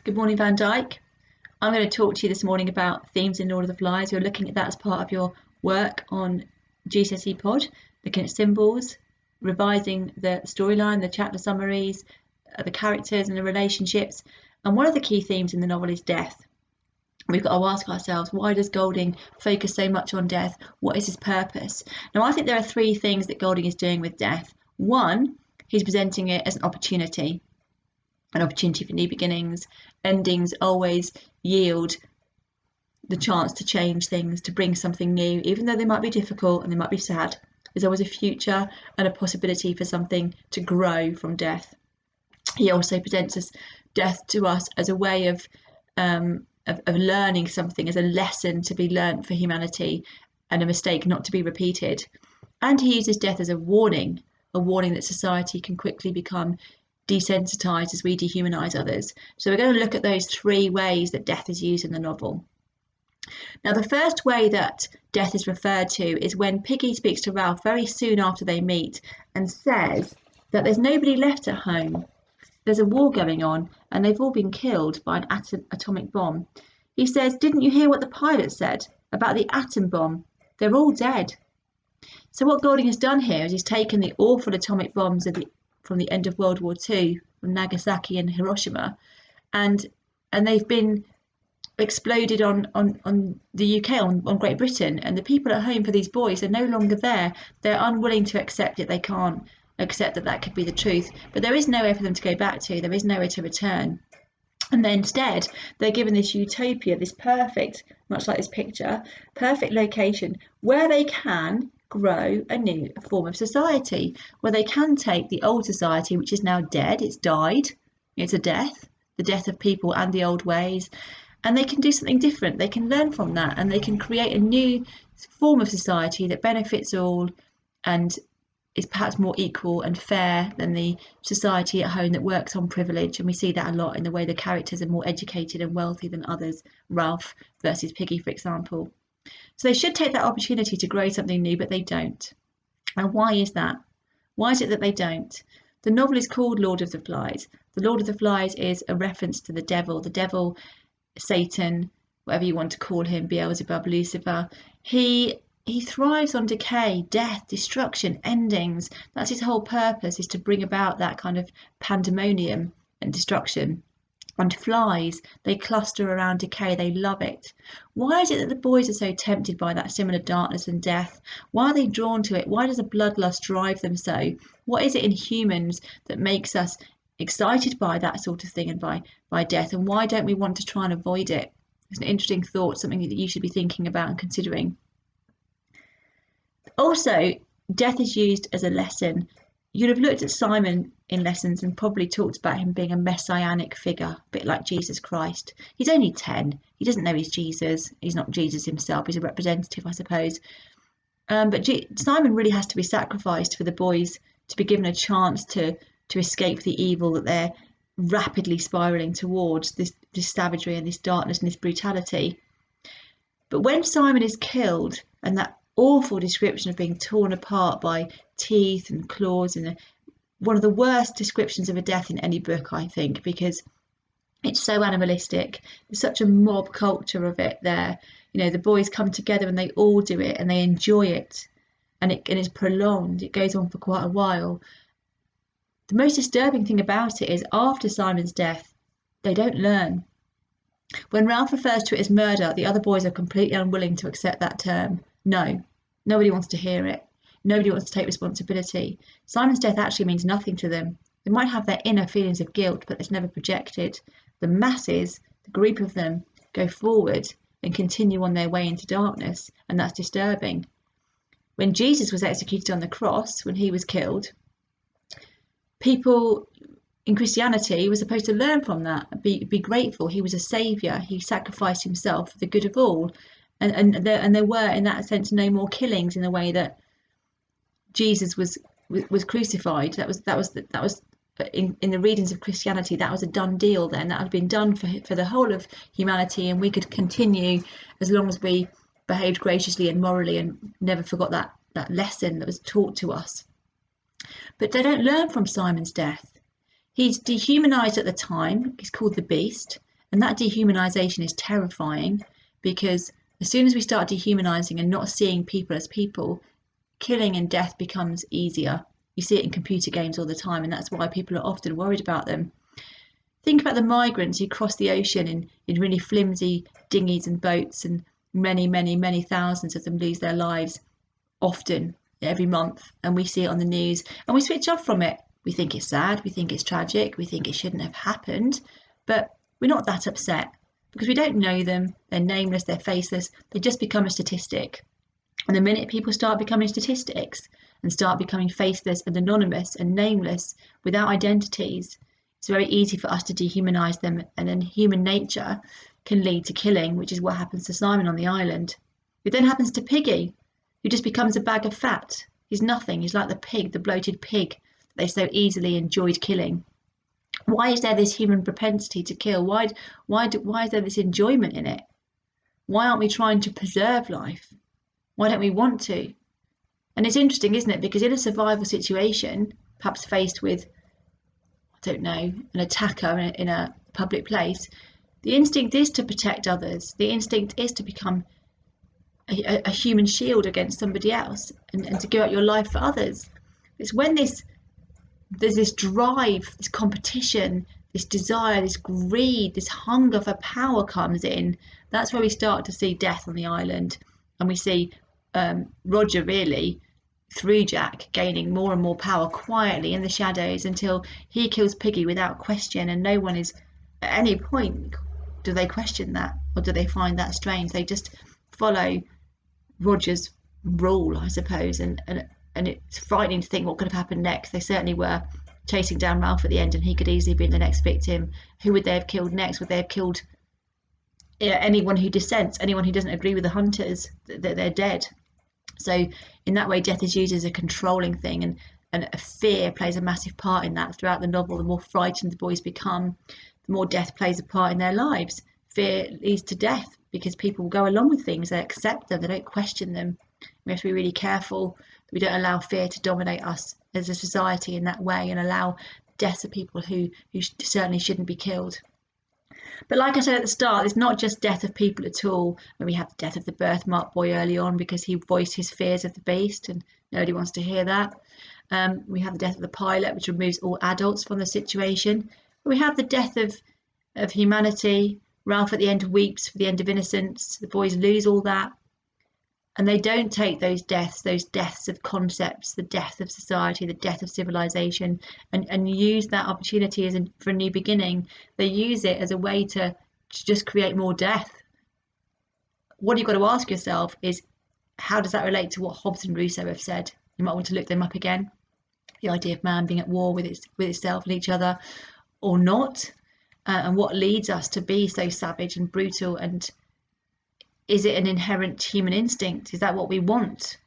Good morning, Van Dyke. I'm going to talk to you this morning about themes in Lord of the Flies. You're looking at that as part of your work on GCSE Pod, looking at symbols, revising the storyline, the chapter summaries, the characters and the relationships. And one of the key themes in the novel is death. We've got to ask ourselves, why does Golding focus so much on death? What is his purpose? Now, I think there are three things that Golding is doing with death. One, he's presenting it as an opportunity for new beginnings. Endings always yield the chance to change things, to bring something new, even though they might be difficult and they might be sad. There's always a future and a possibility for something to grow from death. He also presents death to us as a way of learning something, as a lesson to be learnt for humanity and a mistake not to be repeated. And he uses death as a warning that society can quickly become desensitized as we dehumanize others. So we're going to look at those three ways that death is used in the novel. Now, the first way that death is referred to is when Piggy speaks to Ralph very soon after they meet and says that there's nobody left at home. There's a war going on and they've all been killed by an atomic bomb. He says, "Didn't you hear what the pilot said about the atom bomb? They're all dead." So what Golding has done here is he's taken the awful atomic bombs from the end of World War II, from Nagasaki and Hiroshima, and they've been exploded on the UK, on Great Britain, and the people at home for these boys are no longer there. They're unwilling to accept it. They can't accept that could be the truth, but there is nowhere for them to go back to. There is nowhere to return. And then instead, they're given this utopia, this perfect, much like this picture, perfect location where they can grow a new form of society, where they can take the old society, which is now dead, it's died, it's a death, the death of people and the old ways, and they can do something different. They can learn from that and they can create a new form of society that benefits all and is perhaps more equal and fair than the society at home that works on privilege. And we see that a lot in the way the characters are more educated and wealthy than others, Ralph versus Piggy, for example. So they should take that opportunity to grow something new, but they don't. And why is that? Why is it that they don't? The novel is called Lord of the Flies. The Lord of the Flies is a reference to the devil, Satan, whatever you want to call him, Beelzebub, Lucifer. He thrives on decay, death, destruction, endings. That's his whole purpose, is to bring about that kind of pandemonium and destruction. And flies, they cluster around decay, they love it. Why is it that the boys are so tempted by that similar darkness and death? Why are they drawn to it? Why does a bloodlust drive them so? What is it in humans that makes us excited by that sort of thing and by death? And why don't we want to try and avoid it? It's an interesting thought, something that you should be thinking about and considering. Also, death is used as a lesson. You'd have looked at Simon in lessons and probably talked about him being a messianic figure, a bit like Jesus Christ. He's only 10. He doesn't know he's Jesus. He's not Jesus himself. He's a representative, I suppose. But Simon really has to be sacrificed for the boys to be given a chance to escape the evil that they're rapidly spiralling towards, this savagery and this darkness and this brutality. But when Simon is killed, and that awful description of being torn apart by teeth and claws, and one of the worst descriptions of a death in any book, I think, because it's so animalistic. There's such a mob culture of it there. You know, the boys come together and they all do it and they enjoy it, and it's prolonged. It goes on for quite a while. The most disturbing thing about it is after Simon's death, they don't learn. When Ralph refers to it as murder, the other boys are completely unwilling to accept that term. No, nobody wants to hear it. Nobody wants to take responsibility. Simon's death actually means nothing to them. They might have their inner feelings of guilt, but it's never projected. The masses, the group of them, go forward and continue on their way into darkness, and that's disturbing. When Jesus was executed on the cross, when he was killed, people in Christianity were supposed to learn from that, be grateful. He was a saviour. He sacrificed himself for the good of all. And there were, in that sense, no more killings in the way that Jesus was crucified. That was in the readings of Christianity. That was a done deal then. That had been done for the whole of humanity, and we could continue as long as we behaved graciously and morally and never forgot that lesson that was taught to us. But they don't learn from Simon's death. He's dehumanized at the time. He's called the Beast. And that dehumanization is terrifying, because as soon as we start dehumanizing and not seeing people as people, killing and death becomes easier. You see it in computer games all the time, and that's why people are often worried about them. Think about the migrants who cross the ocean in really flimsy dinghies and boats, and many thousands of them lose their lives often every month, and we see it on the news and we switch off from it. We think it's sad, we think it's tragic, we think it shouldn't have happened, but we're not that upset because we don't know them. They're nameless, they're faceless, they just become a statistic. And the minute people start becoming statistics and start becoming faceless and anonymous and nameless without identities, it's very easy for us to dehumanize them, and then human nature can lead to killing, which is what happens to Simon on the island. It then happens to Piggy, who just becomes a bag of fat. He's nothing. He's like the pig, the bloated pig that they so easily enjoyed killing. Why is there this human propensity to kill? Why is there this enjoyment in it? Why aren't we trying to preserve life? Why don't we want to? And it's interesting, isn't it? Because in a survival situation, perhaps faced with, I don't know, an attacker in a public place, the instinct is to protect others. The instinct is to become a human shield against somebody else, and to give up your life for others. It's when there's this drive, this competition, this desire, this greed, this hunger for power comes in. That's where we start to see death on the island, and we see Roger really, through Jack, gaining more and more power quietly in the shadows until he kills Piggy without question, and no one is at any point do they question that, or do they find that strange. They just follow Roger's rule, I suppose, and it's frightening to think what could have happened next. They certainly were chasing down Ralph at the end, and he could easily be the next victim. Who would they have killed next? Would they have killed anyone who dissents, anyone who doesn't agree with the hunters? They're dead. So in that way, death is used as a controlling thing, and fear plays a massive part in that. Throughout the novel, the more frightened the boys become, the more death plays a part in their lives. Fear leads to death because people go along with things, they accept them, they don't question them. We have to be really careful that we don't allow fear to dominate us as a society in that way, and allow deaths of people who certainly shouldn't be killed. But like I said at the start, it's not just death of people at all. When we have the death of the birthmark boy early on because he voiced his fears of the beast, and nobody wants to hear that. We have the death of the pilot, which removes all adults from the situation. We have the death of humanity. Ralph at the end weeps for the end of innocence. The boys lose all that. And they don't take those deaths of concepts, the death of society, the death of civilization, and use that opportunity for a new beginning. They use it as a way to just create more death. What you've got to ask yourself is, how does that relate to what Hobbes and Rousseau have said? You might want to look them up again. The idea of man being at war with itself and each other, or not, and what leads us to be so savage and brutal, and is it an inherent human instinct? Is that what we want?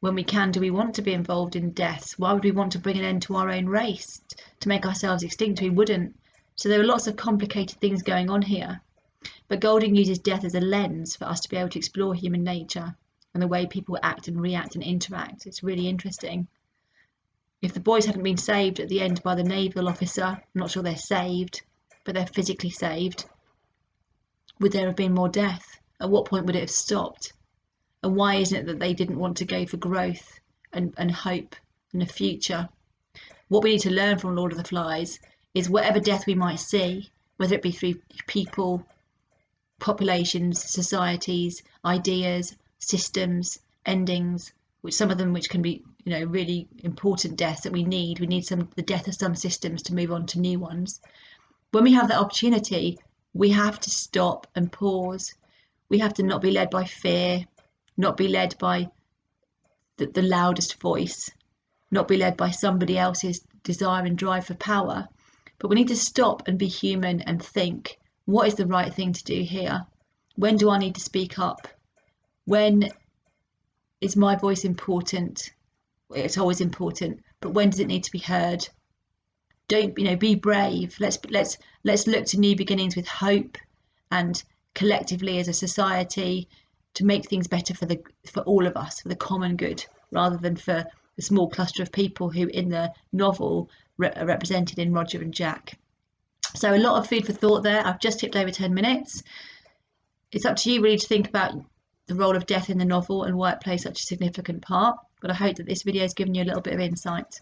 When we can, do we want to be involved in deaths? Why would we want to bring an end to our own race, to make ourselves extinct? We wouldn't. So there are lots of complicated things going on here. But Golding uses death as a lens for us to be able to explore human nature and the way people act and react and interact. It's really interesting. If the boys hadn't been saved at the end by the naval officer, I'm not sure they're saved, but they're physically saved, would there have been more death? At what point would it have stopped? And why isn't it that they didn't want to go for growth and hope and a future? What we need to learn from Lord of the Flies is whatever death we might see, whether it be through people, populations, societies, ideas, systems, endings, which some of them which can be, really important deaths that we need. We need the death of some systems to move on to new ones. When we have that opportunity, we have to stop and pause. We have to not be led by fear, not be led by the loudest voice, not be led by somebody else's desire and drive for power. But we need to stop and be human and think, what is the right thing to do here? When do I need to speak up? When is my voice important? It's always important, but when does it need to be heard? Don't, be brave. Let's look to new beginnings with hope, and collectively as a society to make things better for all of us, for the common good, rather than for the small cluster of people who in the novel are represented in Roger and Jack. So a lot of food for thought there. I've just tipped over 10 minutes. It's up to you really to think about the role of death in the novel and why it plays such a significant part. But I hope that this video has given you a little bit of insight.